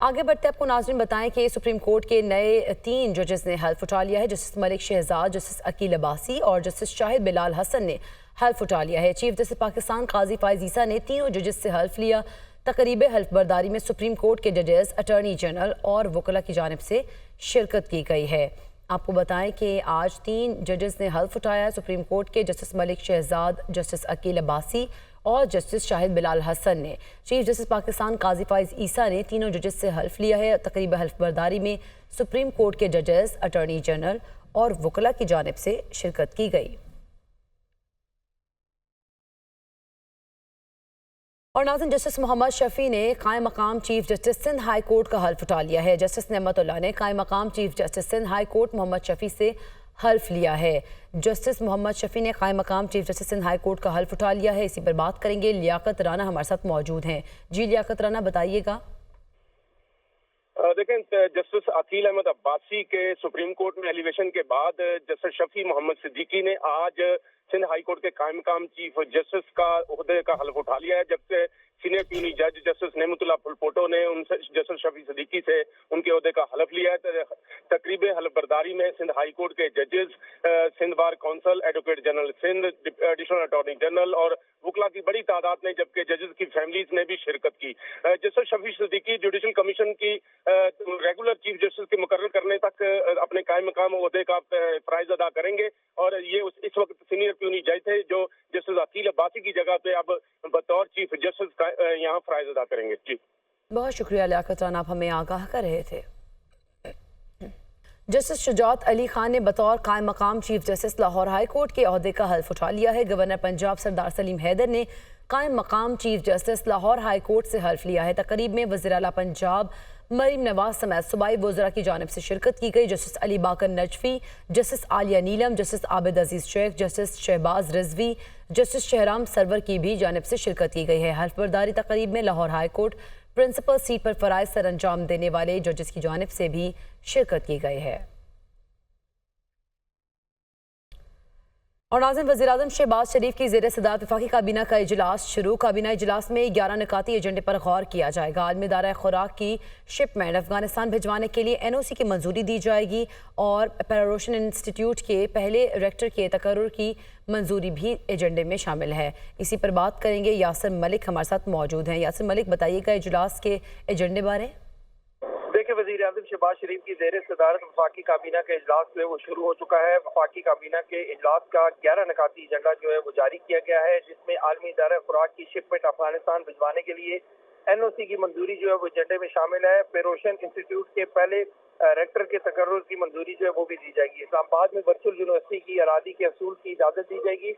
आगे बढ़ते आपको नाज़रीन बताएं कि सुप्रीम कोर्ट के नए 3 जजेस ने हल्फ उठा लिया है। जस्टिस मलिक शहजाद, जस्टिस अकील अब्बासी और जस्टिस शाहिद बिलाल हसन ने हल्फ उठा लिया है। चीफ जस्टिस पाकिस्तान काजी फायज ईसा ने तीनों जजेस से हल्फ लिया। तकरीब हल्फ बर्दारी में सुप्रीम कोर्ट के जजेस, अटॉर्नी जनरल और वकला की जानिब से शिरकत की गई है। आपको बताएं कि आज 3 जजेस ने हल्फ उठाया है। सुप्रीम कोर्ट के जस्टिस मलिक शहजाद, जस्टिस अकील अब्बासी और जस्टिस शाहिद बिलाल हसन ने। चीफ जस्टिस पाकिस्तान काजी फायज ईसा ने तीनों जजेस से हल्फ लिया है। तकरीब हल्फ बर्दारी में सुप्रीम कोर्ट के जजेस, अटॉर्नी जनरल और वकला की जानिब से शिरकत की गई। और नाज़रीन, जस्टिस मोहम्मद शफी ने कायम मकाम chief justice Sindh high court का हल्फ उठा लिया है। जस्टिस नेमतुल्लाह ने कायम मकाम chief justice Sindh high court Mohammad Shafi से हल्फ लिया है। जस्टिस मोहम्मद शफी ने कायम मकाम chief justice Sindh high court का हल्फ उठा लिया है। इसी पर बात करेंगे। लियाकत राना हमारे साथ मौजूद हैं। जी लियाकत राना, बताइएगा। देखें, जस्टिस अकील अहमद अब्बासी के सुप्रीम कोर्ट में एलिवेशन के बाद जस्टिस शफी मोहम्मद सिद्दीकी ने आज सिंध हाई कोर्ट के कायम मकाम चीफ जस्टिस का ओहदे का हल्फ उठा लिया है। जबकि सीनियर प्यूनी जज जस्टिस नेमतुल्लाह फुलपोटो ने उनसे जस्टिस शफी सिद्दीकी से उनके ओहदे का हल्फ लिया है। तकरीब हल्फ बर्दारी में सिंध हाई कोर्ट के जजेस, Sindh bar council, advocate general Sindh, additional attorney general और वकला की बड़ी तादाद ने, जबकि जजेस की फैमिलीज ने भी शिरकत की। Justice Shafi Siddiqui judicial commission की रेगुलर चीफ जस्टिस के मुकर्रर करने तक अपने कायम मकाम ओहदे का फराइज अदा करेंगे। और ये इस वक्त सीनियर प्यूनी जज थे जो जस्टिस अकील अब्बासी की जगह पे अब बतौर चीफ जस्टिस यहाँ फराइज अदा करेंगे। जी, बहुत शुक्रिया लियाकत राना, आप हमें आगाह कर रहे थे। जस्टिस शुजात अली खान ने बतौर कायम मकाम chief justice Lahore high court के ओहदे का हल्फ उठा लिया है। गवर्नर पंजाब सरदार सलीम हैदर ने कायम मकाम chief justice Lahore high court से हल्फ लिया है। तकरीब में वज़ीर आला पंजाब मरीम नवाज समेत सूबाई वज़रा की जानिब से शिरकत की गई। Justice Ali Baqar Najafi, justice Aliya Neelam, justice Abid Aziz Sheikh, justice Shahbaz Rizvi, justice Shahram Sarwar की भी जानिब से शिरकत की गई है। हल्फ बर्दारी तकरीब में Lahore high court principal seat पर फराइज सर अंजाम देने वाले जजेस की जानिब से भी शिरकत की गई है। और नाज़रीन, वज़ीर-ए-आज़म शहबाज शरीफ की ज़ेर सदारत वफाकी काबीना का इजलास शुरू। काबीना इजलास में 11 निकाती एजेंडे पर गौर किया जाएगा। आलमी दायरा खुराक की शिपमेंट अफगानिस्तान भिजवाने के लिए NOC की मंजूरी दी जाएगी और पैरारोशन इंस्टीट्यूट के पहले रेक्टर के तकर्रुर की मंजूरी भी एजेंडे में शामिल है। इसी पर बात करेंगे। यासिर मलिक हमारे साथ मौजूद हैं। यासिर मलिक, बताइएगा इजलास के एजेंडे बारे। देखिए, वज़ीर आज़म शहबाज शरीफ की ज़ेर सदारत वफाकी काबीना के इजलास जो है वो शुरू हो चुका है। वफाकी काबीना के इजलास का 11 निकाती एजेंडा जो है वो जारी किया गया है, जिसमें आलमी इदारा खुराक की शिपमेंट अफगानिस्तान भिजवाने के लिए NOC की मंजूरी जो है वो एजेंडे में शामिल है। पेरोशन इंस्टीट्यूट के पहले रेक्टर के तकर्रुर की मंजूरी जो है वो भी दी जाएगी। इस्लामाबाद में वर्चुअल यूनिवर्सिटी की अरादी के असूल की इजाज़त दी जाएगी।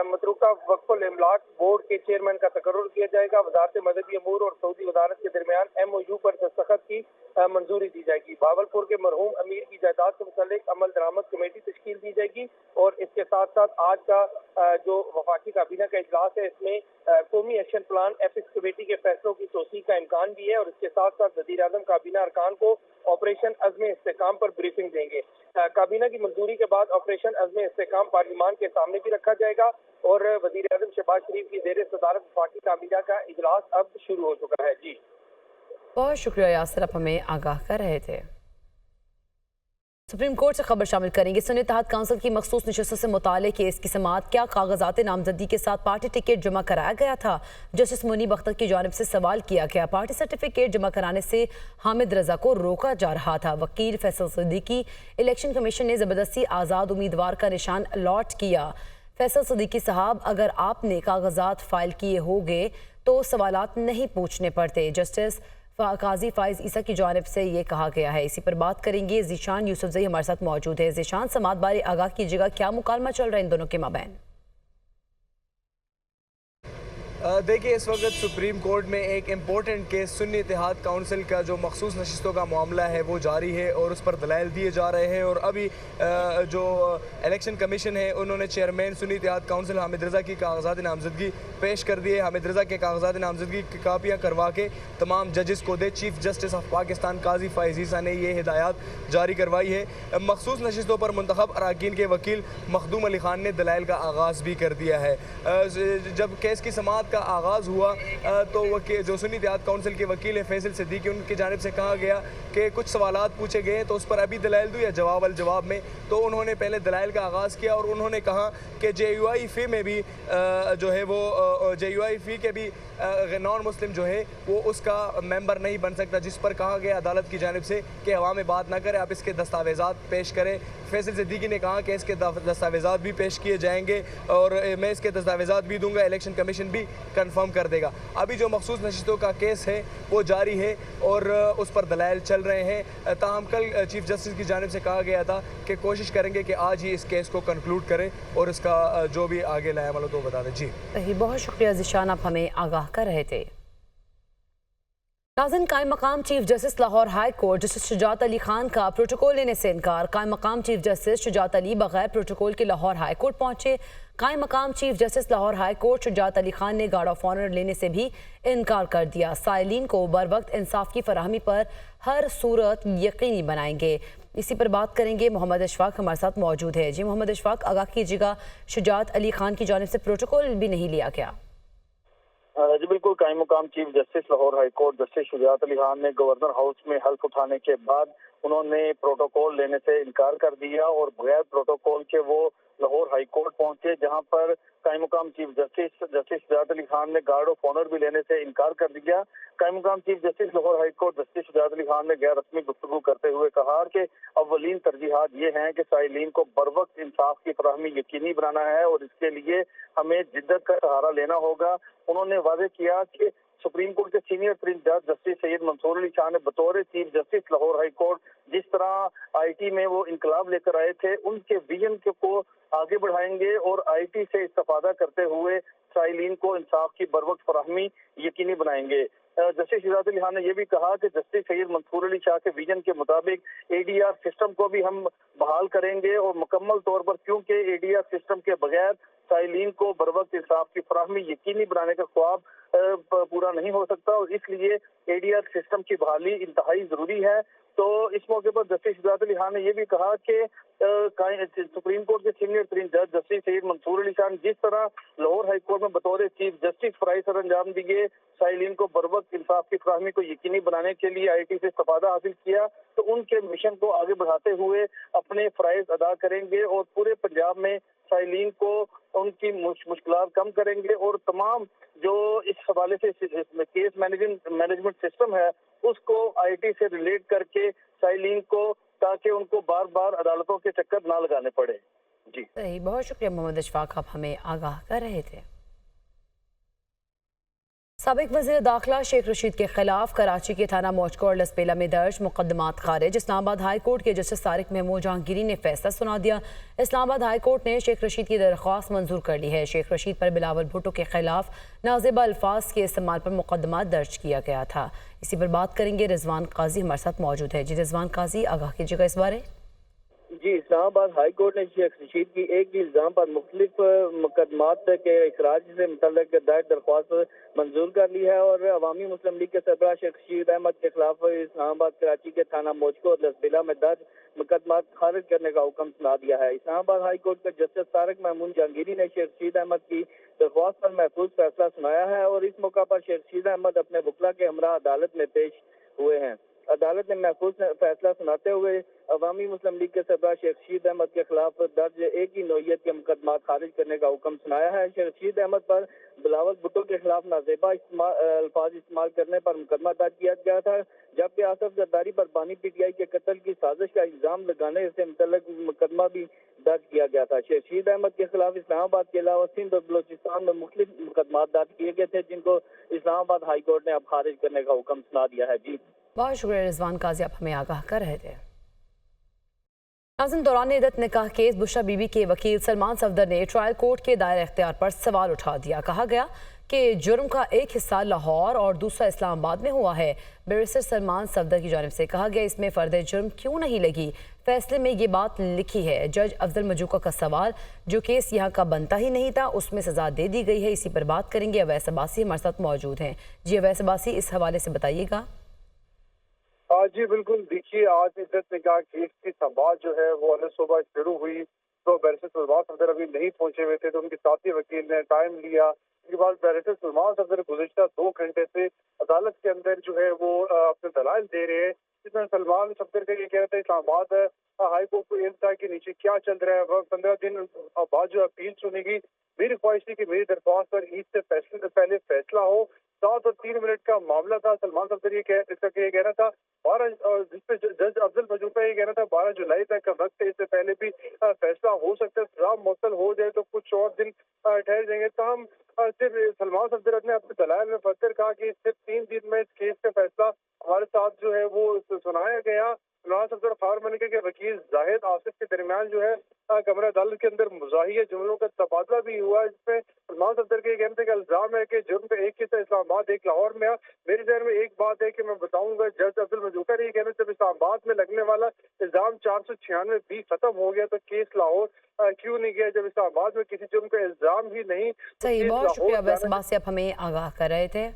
मतरूका वक्फुल इमलाक बोर्ड के चेयरमैन का तकर्रुर किया जाएगा। वजारत मददी अमूर और सऊदी वजारत के दरमियान MOU पर दस्तखत की मंजूरी दी जाएगी। बावलपुर के मरहूम अमीर की जायदाद से मुतल्लिक अमल दरामद कमेटी तश्कील दी जाएगी। और इसके साथ साथ आज का जो वफाकी काबीना का इजलास है, इसमें कौमी एक्शन प्लान एपिक्स कमेटी के फैसलों की तोसी का इम्कान भी है। और इसके साथ साथ वज़ीर आज़म काबीना अरकान को ऑपरेशन अज़्म इस्तेकाम पर ब्रीफिंग देंगे। काबीना की मंजूरी के बाद ऑपरेशन अज़्म इस्तेकाम पार्लियामान के सामने भी रखा जाएगा। और वज़ीर आज़म शहबाज शरीफ की ज़ेर सदारत वफाकी काबीना का इजलास अब शुरू हो चुका है। जी, बहुत शुक्रिया यासिर, आप हमें आगाह कर रहे थे। सुप्रीम कोर्ट से खबर शामिल करेंगे। सुन्नी इत्तेहाद काउंसिल की मखसूस नशस्तों से मुताल्लिक़ केस की समाअत। क्या कागजात नामजदगी के साथ पार्टी टिकट जमा कराया गया था? जस्टिस मुनीब अख्तर की जानिब से सवाल किया गया। पार्टी सर्टिफिकेट जमा कराने से हामिद रजा को रोका जा रहा था। वकील फैसल सिद्दीकी, इलेक्शन कमीशन ने ज़बरदस्ती आज़ाद उम्मीदवार का निशान अलॉट किया। फैसल सिद्दीकी साहब, अगर आपने कागजात फाइल किए होंगे तो सवालात नहीं पूछने पड़ते। जस्टिस काजी फायज ईसा की जानिब से ये कहा गया है। इसी पर बात करेंगे। ज़ीशान यूसुफजई हमारे साथ मौजूद है। ज़ीशान, समाअत बारे आगाह कीजिएगा, क्या मुकालमा चल रहा है इन दोनों के माबैन? देखिए, इस वक्त सुप्रीम कोर्ट में एक इम्पोर्टेंट केस सुन्नी इत्तेहाद काउंसिल का जो मखसूस नशिस्तों का मामला है वो जारी है और उस पर दलाइल दिए जा रहे हैं। और अभी जो इलेक्शन कमीशन है उन्होंने चेयरमैन सुन्नी इत्तेहाद काउंसिल हामिद रज़ा की कागजात नामजदगी पेश कर दिए। हामिद रज़ा के कागजात नामजदगी की कापियाँ करवा के तमाम जजेस को दे। चीफ जस्टिस ऑफ पाकिस्तान काजी फायज ईसा ने ये हिदायत जारी करवाई है। मखसूस नशिस्तों पर मुंतखब अरकान के वकील मखदूम अली खान ने दलाइल का आगाज़ भी कर दिया है। जब केस की समाअत का आगाज़ हुआ तो जो सुन्नी इत्तेहाद काउंसिल के वकील है फैसल सिद्दीकी, उनकी जानिब से कहा गया कि कुछ सवालात पूछे गए तो उस पर अभी दलाइल दो या जवाब अल जवाब में। तो उन्होंने पहले दलाइल का आगाज़ किया और उन्होंने कहा कि JUIF में भी जो है वो JUIF के भी नॉन मुस्लिम जो है वो उसका मेंबर नहीं बन सकता, जिस पर कहा गया अदालत की जानिब से कि हवा में बात ना करें, आप इसके दस्तावेज़ात पेश करें। फैसल सिद्दीकी ने कहा कि इसके दस्तावेज़ात भी पेश किए जाएंगे और मैं इसके दस्तावेज़ात भी दूंगा, इलेक्शन कमीशन भी कंफर्म कर देगा। अभी जो मखसूस नशिस्तों का केस है वो जारी है और उस पर दलाइल चल रहे हैं। ताहम कल चीफ जस्टिस की जानिब से कहा गया था कि कोशिश करेंगे कि आज ही इस केस को कंक्लूड करें और इसका जो भी आगे लाया अमल तो बता दें। जी बहुत शुक्रिया ज़िशान, आप हमें आगाह कर रहे थे। नाज़रीन, कायम मकाम chief justice Lahore high court justice Shujaat Ali Khan का प्रोटोकॉल लेने से इनकार। कायम मकाम चीफ जस्टिस शुजात अली बगैर प्रोटोकॉल के लाहौर हाई कोर्ट पहुंचे। कायम मकाम chief justice Lahore high court Shujaat Ali Khan ने गार्ड ऑफ ऑनर लेने से भी इनकार कर दिया। साइलिन को बर वक्त इंसाफ की फराहमी पर हर सूरत यकीनी बनाएंगे। इसी पर बात करेंगे। मोहम्मद अशफाक हमारे साथ मौजूद है। जी मोहम्मद अशफाक, आगाह कीजिएगा, शुजात अली खान की जानिब से प्रोटोकॉल भी नहीं लिया गया? जी बिल्कुल, कायम मुकाम chief justice Lahore high court justice Shujaat Ali Khan ने गवर्नर हाउस में हल्फ उठाने के बाद उन्होंने प्रोटोकॉल लेने से इनकार कर दिया और बगैर प्रोटोकॉल के वो लाहौर हाई कोर्ट पहुंचे, जहां पर कायम मुकाम चीफ जस्टिस शुजात अली खान ने गार्ड ऑफ ऑनर भी लेने से इनकार कर दिया। कायम मुकाम chief justice Lahore high court justice Shujaat Ali Khan ने गैर रस्मी गुफ्तगू करते हुए कहा कि अव्वलीन तरजीहात ये हैं कि साइलिन को बर वक्त इंसाफ की फराहमी यकीनी बनाना है और इसके लिए हमें जिद्दत का सहारा लेना होगा। उन्होंने वादे किया कि सुप्रीम कोर्ट के सीनियर तरीन जज जस्टिस सैयद मंसूर अली शाह ने बतौर chief justice Lahore high court जिस तरह IT में वो इनकलाब लेकर आए थे, उनके विजन को आगे बढ़ाएंगे और IT से इस्तेफादा करते हुए साइलिन को इंसाफ की बर वक्त फराहमी यकीनी बनाएंगे। जस्टिस शुजात अली खान ने यह भी कहा कि जस्टिस सैयद मंसूर अली शाह के विजन के मुताबिक ADR सिस्टम को भी हम बहाल करेंगे और मुकम्मल तौर पर, क्योंकि ADR सिस्टम के बगैर साइलिन को बर वक्त इंसाफ की फराहमी यकीनी बनाने का ख्वाब पूरा नहीं हो सकता और इसलिए ADR सिस्टम की बहाली इंतहाई जरूरी है। तो इस मौके पर जस्टिस शुजात अली खान ने यह भी कहा कि सुप्रीम कोर्ट के सीनियर तरीन जज जस्टिस सैयद मंसूर अली शाह ने जिस तरह लाहौर हाई कोर्ट में बतौर चीफ जस्टिस फराइज सर अंजाम दिए, साइलिन को बर वक्त इंसाफ की फराहमी को यकीनी बनाने के लिए IT से इस्तेफादा हासिल किया, तो उनके मिशन को आगे बढ़ाते हुए अपने फराइज अदा करेंगे और पूरे पंजाब में साइलिन को उनकी मुश्किलात कम करेंगे और तमाम जो इस हवाले से केस मैनेजमेंट सिस्टम है उसको IT से रिलेट करके साइलिन को, ताकि उनको बार बार अदालतों के चक्कर ना लगाने पड़े। जी सही, बहुत शुक्रिया मोहम्मद अशफाक, आप हमें आगाह कर रहे थे। साबिक वज़ीर दाखिला शेख रशीद के खिलाफ कराची के थाना मोचको और लसपेला में दर्ज मुकदमात खारिज। इस्लामाबाद हाई कोर्ट के जस्टिस तारिक महमूद जहांगीरी ने फैसला सुना दिया। इस्लामाबाद हाई कोर्ट ने शेख रशीद की दरख्वास्त मंजूर कर ली है। शेख रशीद पर बिलावल भुट्टो के खिलाफ नाज़ेबा अल्फाज के इस्तेमाल पर मुकदमा दर्ज किया गया था। इसी पर बात करेंगे। रिजवान काजी हमारे साथ मौजूद है। जी रिजवान काजी, आगाह कीजिएगा इस बारे। जी, इस्लामाबाद हाई कोर्ट ने शेख रशीद की एक ही इल्जाम पर मुख्तलिफ मुकदमात के इखराज से मुतल्लिक दायर दरख्वास्त मंजूर कर ली है और अवामी मुस्लिम लीग के सरबराह शेख रशीद अहमद के खिलाफ इस्लामाबाद कराची के थाना मोचको और लसबेला में दर्ज मुकदमात खारिज करने का हुक्म सुना दिया है। इस्लामाबाद हाई कोर्ट के जस्टिस तारिक महमूद जहांगीरी ने शेख रशीद अहमद की दरख्वास्त पर महफूज फैसला सुनाया है और इस मौका पर शेख रशीद अहमद अपने वकला के हमरा अदालत में पेश हुए हैं। अदालत ने महफूज फैसला सुनाते हुए अवामी मुस्लिम लीग के सरबराह शेख रशीद अहमद के खिलाफ दर्ज एक ही नौयत के मुकदमा खारिज करने का हुक्म सुनाया है। शेख रशीद अहमद पर बिलावल भुट्टो के खिलाफ नाजेबा अल्फाज इस्तेमाल करने पर मुकदमा दर्ज किया गया था, जबकि आसफ जरदारी पर बानी PTI के कत्ल की साजिश का इल्जाम लगाने से मुतल्लिक मुकदमा भी दर्ज किया गया था। शेख रशीद अहमद के खिलाफ इस्लामाबाद के अलावा सिंध और बलोचिस्तान में मुख्तलिफ मुकदमा दर्ज किए गए थे, जिनको इस्लामाबाद हाई कोर्ट ने अब खारिज करने का हुक्म सुना दिया है। जी बहुत शुक्रिया रिजवान काजी, आप हमें आगाह कर रहे थे। नाज़रीन, दौरान इद्दत निकाह केस बुशरा बीबी के वकील सलमान सफदर ने ट्रायल कोर्ट के दायरे इख्तियार पर सवाल उठा दिया। कहा गया कि जुर्म का एक हिस्सा लाहौर और दूसरा इस्लामाबाद में हुआ है। बैरिस्टर सलमान सफदर की जानिब से कहा गया, इसमें फर्द जुर्म क्यों नहीं लगी। फैसले में ये बात लिखी है। जज अफजल मजूका का सवाल, जो केस यहाँ का बनता ही नहीं था उसमें सजा दे दी गई है। इसी पर बात करेंगे। अवैस अब्बासी हमारे साथ मौजूद हैं। जी अवैस अब्बासी, इस हवाले से बताइएगा। जी बिल्कुल, देखिए आज इद्दत निकाह केस की समाअत जो है वो अलग सुबह शुरू हुई, तो बैरिस्टर सलमान सफदर अभी नहीं पहुंचे हुए थे, तो उनके साथी वकील ने टाइम लिया کے بعد बैरिस्टर सलमान सफदर गुज़िश्ता 2 घंटे से अदालत के अंदर जो है वो अपने दलाइल दे रहे हैं, जिसमें सलमान सफदर का ये कहना था इस्लामाबाद हाई कोर्ट को इल्म था कि नीचे क्या चल रहा है। वह 15 दिन बाद जो अपील सुनेगी। मेरी ख्वाहिश थी कि मेरी दरख्वास्त पर ईद से पहले फैसला हो। 7 और 3 मिनट का मामला था। सलमान सफदर इसका ये कहना था 12 जिस पे जज अफजल मजूका ये कहना था 12 जुलाई तक का वक्त है, इससे पहले भी फैसला हो सकता है। सजा मुअत्तल हो जाए तो कुछ और दिन ठहर जाएंगे। तहम सिर्फ सलमान सफदर ने अपने दलाइल में फर्दर कहा कि सिर्फ 3 दिन में इस केस का फैसला हमारे साथ जो है वो सुनाया गया। सलमान सफदर खार मलिक के वकील जाहिद आसिफ के दरमियान जो है कमरा अदालत के अंदर मुज़ाहिया जुमलों का तबादला भी हुआ, जिसमें सलमान सफदर के कहने थे कि इल्जाम है कि जुर्म का एक किस्सा इस्लामाबाद एक लाहौर में है। मेरे ज़हन में एक बात है कि मैं बताऊंगा, जज अब्दुल मजूका ने ये कहना जब इस्लामाबाद में लगने वाला इल्जाम 496 खत्म हो गया तो केस लाहौर क्यों नहीं गया, जब इस्लामाबाद में किसी जुर्म का इल्जाम ही नहीं। सही, बहुत शुक्रिया वैसे बात से आप हमें आगाह कर रहे थे।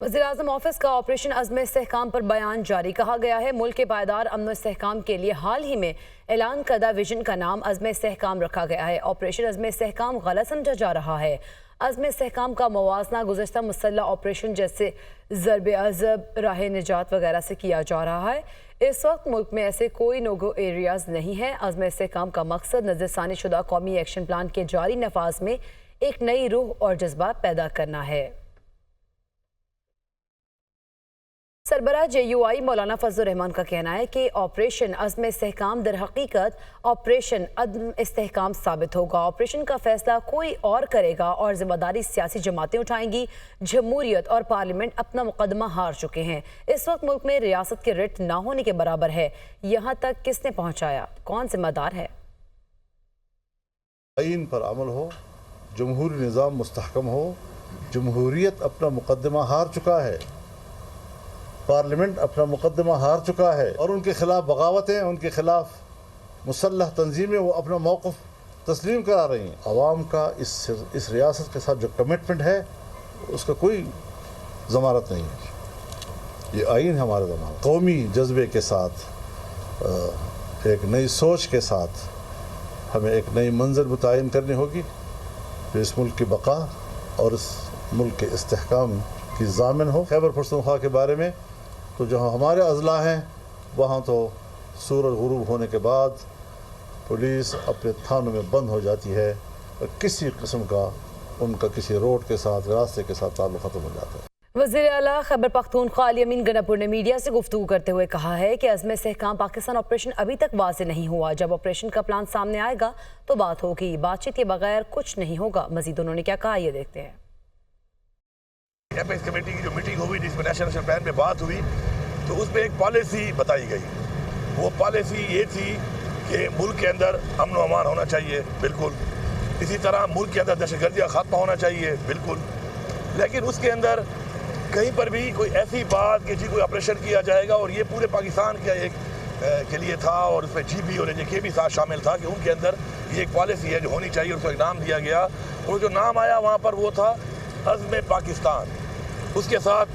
वज़ीर-ए-आज़म ऑफिस का ऑपरेशन अज़्म इस्तेहकाम पर बयान जारी। कहा गया है मुल्क के पायदार अमन इस्तेहकाम के लिए हाल ही में ऐलान करदा विजन का नाम अज़्म इस्तेहकाम रखा गया है। ऑपरेशन अज़्म इस्तेहकाम गलत समझा जा रहा है। अज़्म इस्तेहकाम का मवाजना गुज़श्ता मुसल्लह ऑपरेशन जैसे ज़रब अज़ब, राह निजात वगैरह से किया जा रहा है। इस वक्त मुल्क में ऐसे कोई नो-गो एरियाज़ नहीं है। अज़्म इस्तेहकाम का मकसद नज़रसानी शुदा कौमी एक्शन प्लान के जारी नफाज में एक नई रूह और जज्बा पैदा करना है। सरबराह JUI मौलाना फजल रहमान का कहना है कि ऑपरेशन अज़्म इस्तेहकाम दर हकीकत ऑपरेशन अदम इस्तेहकाम साबित होगा। ऑपरेशन का फैसला कोई और करेगा और जिम्मेदारी सियासी जमातें उठाएंगी। जमहूरियत और पार्लियामेंट अपना मुकदमा हार चुके हैं। इस वक्त मुल्क में रियासत के रिट ना होने के बराबर है। यहाँ तक किसने पहुँचाया, कौन जिम्मेदार है? आइन पर अमल हो, जमहूरी निज़ाम मुस्तहकम हो। जमहूरियत अपना मुकदमा हार चुका है, पार्लियामेंट अपना मुकदमा हार चुका है और उनके खिलाफ बगावतें, उनके खिलाफ मुसल्लह तंजीमें वो अपना मौक़िफ़ तस्लीम करा रही हैं। आवाम का इस रियासत के साथ जो कमिटमेंट है उसका कोई ज़मानत नहीं है। ये आइन है हमारा ज़मानत। कौमी जज्बे के साथ, एक नई सोच के साथ हमें एक नई मंजिल मुतय्यन करनी होगी जो इस मुल्क की बका और इस मुल्क के इस्तेहकाम की ज़ामिन हो। खैबर पख्तूनख्वा के बारे में तो जहाँ हमारे अजला हैं वहाँ तो सूरज गुरूब होने के बाद पुलिस अपने थानों में बंद हो जाती है और किसी किस्म का उनका किसी रोड के साथ, रास्ते के साथ ताल्लुक़ ख़त्म हो जाता है। वज़ीर आला खैबर पख्तूनख्वा अली अमीन गनापुर ने मीडिया से गुफ्तगू करते हुए कहा है कि अज़्म इस्तेहकाम पाकिस्तान ऑपरेशन अभी तक वाज़ेह नहीं हुआ। जब ऑपरेशन का प्लान सामने आएगा तो बात होगी। बातचीत के बगैर कुछ नहीं होगा। मज़ीद उन्होंने क्या कहा, ये देखते हैं। एपेक्स कमेटी की जो मीटिंग हुई जिसमें नेशनल एक्शन प्लान पे बात हुई तो उसमें एक पॉलिसी बताई गई। वो पॉलिसी ये थी कि मुल्क के अंदर अमन व अमान होना चाहिए, बिल्कुल। इसी तरह मुल्क के अंदर दहशतगर्दी का खात्मा होना चाहिए, बिल्कुल। लेकिन उसके अंदर कहीं पर भी कोई ऐसी बात कि जी कोई ऑपरेशन किया जाएगा और ये पूरे पाकिस्तान का एक के लिए था और उसमें GB और AJK भी साथ शामिल था कि उनके अंदर ये एक पॉलिसी है जो होनी चाहिए। उसको एक नाम दिया गया और जो नाम आया वहाँ पर वो था अज़्म पाकिस्तान। उसके साथ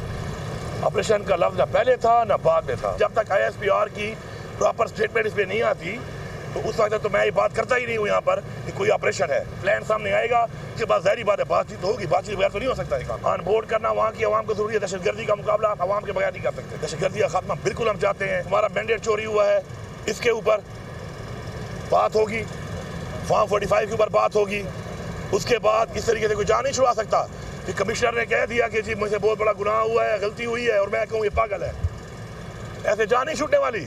ऑपरेशन का लफ्ज़ ना पहले था ना बाद में था। जब तक ISPR की प्रॉपर स्टेटमेंट इस पर नहीं आती तो उस वक्त तो मैं ये बात करता ही नहीं हूँ यहाँ पर कि कोई ऑपरेशन है। प्लान सामने आएगा उसके बाद ज़ाहिर बात है बातचीत तो होगी, बातचीत बगैर तो नहीं हो सकता है काम। ऑन बोर्ड करना वहाँ की आवाम को ज़रूरी है। दहशतगर्दी का मुकाबला आप आवाम के बगैर नहीं कर सकते। दहशतगर्दी का खात्मा बिल्कुल हम चाहते हैं। हमारा मैंडेट चोरी हुआ है, इसके ऊपर बात होगी। फॉर्म 45 के ऊपर बात होगी। उसके बाद इस तरीके से कोई जान नहीं छुड़ा सकता कि कमिश्नर ने कह दिया कि जी मुझसे बहुत बड़ा गुनाह हुआ है, गलती हुई है और मैं कहूँ ये पागल है। ऐसे जान नहीं छूटने वाली।